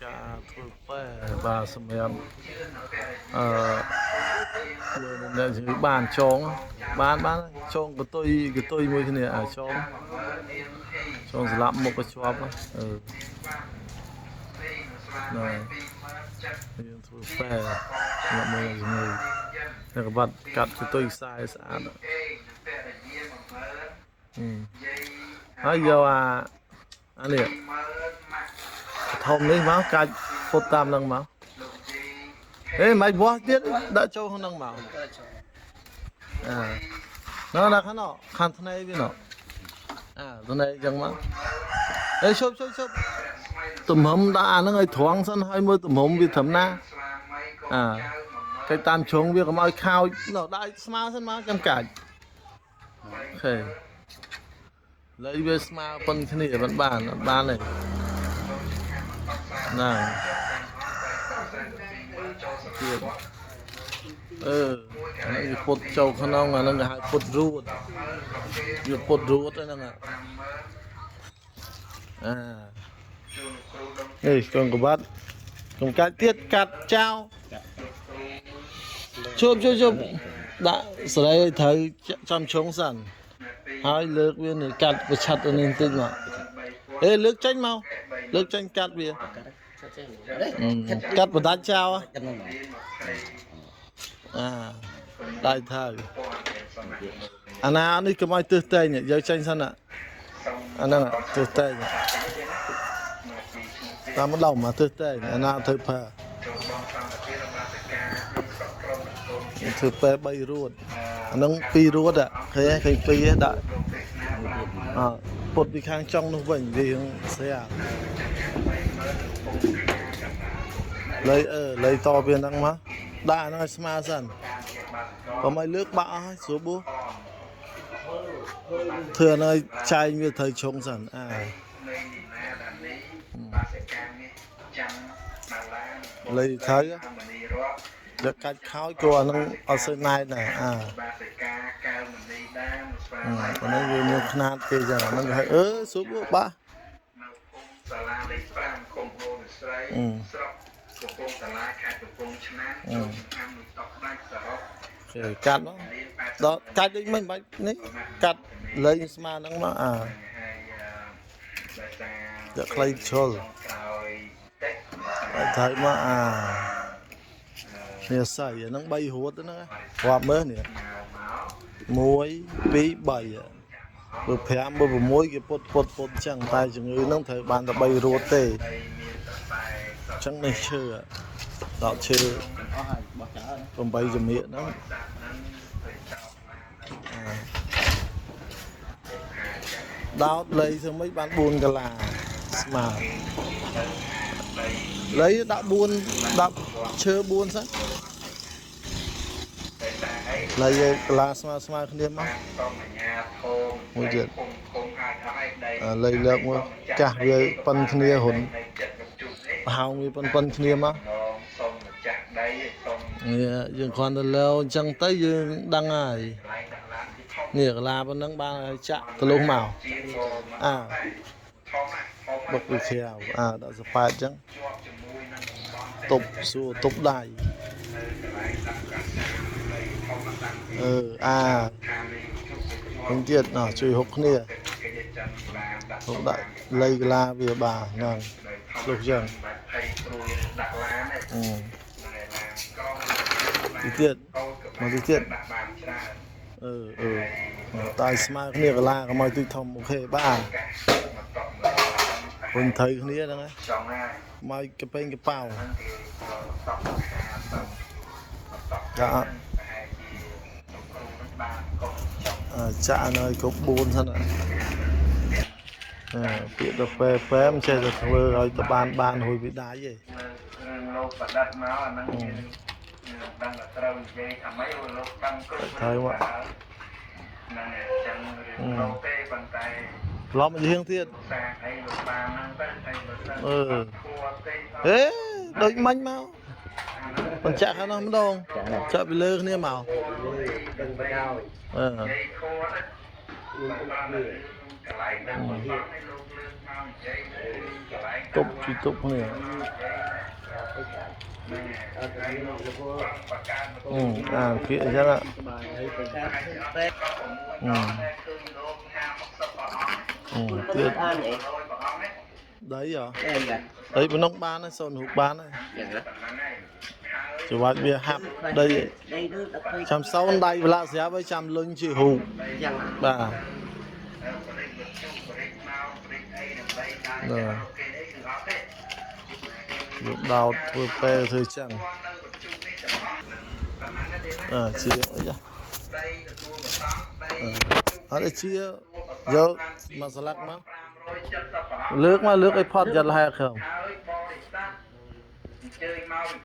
ការធ្វើប៉ែបាទសម្រាប់អ្នកជំងឺបានចងបានចងកតុយមួយគ្នាចងស្លាប់មុខក៏ជាប់ហ្នឹងយើងធ្វើប៉ែសម្រាប់មើលជំងឺតែក្បាត់កាត់កតុយខ្សែស្អាតហើយយកអានេះធំនេះមកកាច់ពុតតាមនឹងមកមិនវាស់ទៀតដាក់ចូលក្នុងមកនៅខាងនោះខាងថ្នេរវានោះថ្នេរអញ្ចឹងមកឈប់ទំហំដាក់អាហ្នឹងឲ្យត្រង់សិនឲ្យមើលទំហំវាត្រឹមណាកិច្ចតាមជ្រុងវាកុំឲ្យខោចនោះដាក់ស្មើសិនមកចាំកាច់អូខេលើវាស្មើប៉ុនគ្នាមិនបានទេណាទៀតអានេះពុតចូលក្នុងអាហ្នឹងគេហៅពុតរួតវាពុតរួតហ្នឹងកងក្បាត់កុំកាច់ទៀតកាត់ចោលជប់ដាក់ស្រីឲ្យត្រូវចំជ្រុងសិនហើយលើកវានេះកាត់ប្រឆាត់ទៅនេះបន្តិចមកលើកចេញមកលើកចេញកាត់វាកាត់បដាច់ចោលដៃថើអាណានេះកុំឲ្យទើសតែងយកចេញសិនអាហ្នឹងទើសតែងតាមម្ដងមកទើសតែងអាណាធ្វើផាធ្វើប៉ែ3រួតអាហ្នឹង2រួតឃើញ2ដាក់ពុតពីខាងចុងនោះវិញវាស្រាលើតវាហ្នឹងមកដាក់ហ្នឹងឲ្យស្មើសិនកុំឲ្យលើកបាក់អស់ឲ្យស្រួលបួសធ្វើឲ្យចែងវាត្រូវជ្រុងសិនលើត្រូវយកកាច់ខោចគួរអានឹងអត់សូវណែនណាអានេះវាមានຂ្នាតទេចឹងអានឹងគេហៅស្រួលបួសបាសសាលាលេខ5គុំហូនស្រីស្រុកកំពង់សាលាខេត្តកំពង់ឆ្នាំងចូលខាងមួយតក់ដាច់សរុបគេកាត់មកដល់កាច់ដូចមិនបាច់នេះកាត់លេងស្មើហ្នឹងមកយកខ្លីឈុលហើយមកនេះសៃហ្នឹង3រួតហ្នឹងរាប់មើលនេះ1 2 3បើ5បើ6គេពុតអញ្ចឹងតែជំងឺហ្នឹងត្រូវបានតែ3រួតទេអញ្ចឹងនេះឈើដកឈើ8ជំនាកហ្នឹងដោតលៃធ្វើម៉េចបាន4កន្លាស្មើលៃដាក់10ឈើ4សិនលៃកន្លាស្មើគ្នាមកមួយទៀតលៃលើកមួយចាស់វាប៉ុនគ្នាហ៊ុនហោងវាប៉ុនគ្នាមកយើងគ្រាន់តែលើអញ្ចឹងទៅយើងដឹងហើយនេះកន្លាប៉ុណ្ណឹងបានឲ្យចាក់ទលុះមកបុកវាជ្រាវដាក់សប៉ែតអញ្ចឹងទប់សួរទប់ដៃវិញទៀតជួយហុកគ្នាហុកដាក់លៃកន្លាវាបាទហ្នឹងលុះអញ្ចឹងទៀតមកទៀតតែស្មើគ្នាកន្លាកុំឲ្យទូចធំអូខេបាទវិញត្រូវគ្នាហ្នឹងណាមកកប៉េងកប៉ៅចាចាក់នៅគ្រប់4សិនពាក្យទៅប៉ែមិនចេះទៅធ្វើឲ្យទៅបានរួចពីដៃទេលោកបដិបមកអាហ្នឹងដឹងតែត្រូវនិយាយថាម៉េចលោកដឹងគ្រប់ត្រូវហ្នឹងចឹងរឿងលោកទេប៉ុន្តែឡំជាងទៀតសាអីលោកបានហ្នឹងទៅអីបើសិនដូចមិញមកបញ្ជាក់ខាងនោះម្ដងចាក់ពីលើគ្នាមកដឹងទៅហើយនិយាយធួទៅកន្លែងហ្នឹងមកលោកលើកមកនិយាយកន្លែងទប់គ្នា kia chắc là kia đấy à đấy bên nông bán này sồn hụt bán này chỉ vài bia hạp đây chăm sau đây là giá với chăm lưng chỉ hụt bà rồi lúc đầu vừa pe thời chẳng chia vậy ada chia giờ mà salad mà lướt cái pot giật lại không